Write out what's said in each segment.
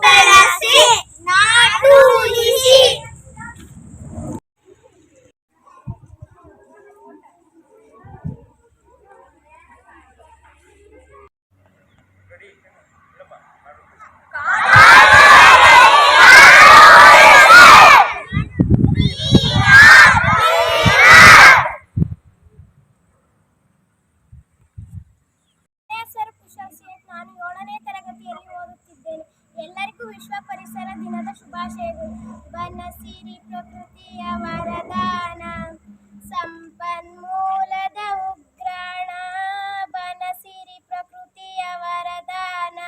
ಬೆಳೆಸಿ ನಾಡು ಉಳಿಸಿ. ನಾನು 7ನೇ ತರಗತಿಯಲ್ಲಿ ಓದುತ್ತಿದ್ದೇನೆ. ಎಲ್ಲರಿಗೂ ವಿಶ್ವ ಪರಿಸರ ದಿನದ ಶುಭಾಶಯಗಳು. ಬನಸಿರಿ ಪ್ರಕೃತಿಯ ವರದಾನ, ಸಂಪನ್ಮೂಲದ ಉಗ್ರಾಣ. ಬನಸಿರಿ ಪ್ರಕೃತಿಯ ವರದಾನ,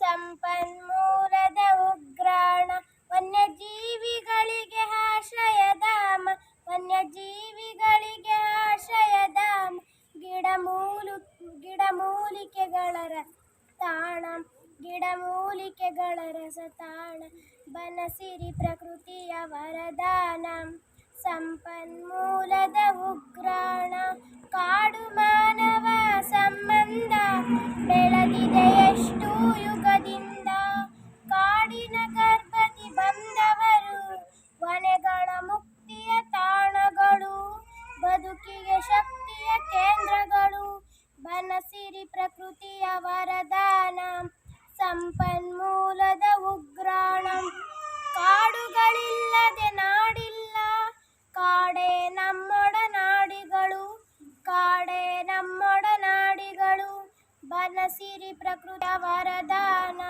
ಸಂಪನ್ಮೂಲದ ಉಗ್ರಾಣ. ವನ್ಯಜೀವಿಗಳಿಗೆ ಆಶ್ರಯಧಾಮ, ವನ್ಯಜೀವಿಗಳಿಗೆ ಆಶ್ರಯಧಾಮ. ಗಿಡಮೂಲಿಕೆಗಳ ರಸತಾಣ, ಗಿಡಮೂಲಿಕೆಗಳ ರಸತಾಣ. ಬನಸಿರಿ ಪ್ರಕೃತಿಯ ವರದಾನ, ಸಂಪನ್ಮೂಲದ ಉಗ್ರಾಣ. ಕಾಡು ಮಾನವ ಸಂಬಂಧ ಬೆಳೆದಿದೆ ಎಷ್ಟು ಯುಗದಿಂದ. ಕಾಡಿನ ಗರ್ಭದಿ ಬಂದವರು ವನೆಗಳ ಮುಕ್ತಿಯ ತಾಣಗಳು, ಬದುಕಿಗೆ ಶಕ್ತಿಯ ಕೇಂದ್ರಗಳು. ಬನಸಿರಿ ಪ್ರಕೃತಿಯ ವರದಾನ, ಸಂಪನ್ಮೂಲದ ಉಗ್ರಾಣ. ಕಾಡುಗಳಿಲ್ಲದೆ ನಾಡಿಲ್ಲ, ಕಾಡೇ ನಮ್ಮೊಡನಾಡಿಗಳು, ಕಾಡೇ ನಮ್ಮೊಡನಾಡಿಗಳು. ಬನಸಿರಿ ಪ್ರಕೃತಿಯ ವರದಾನ.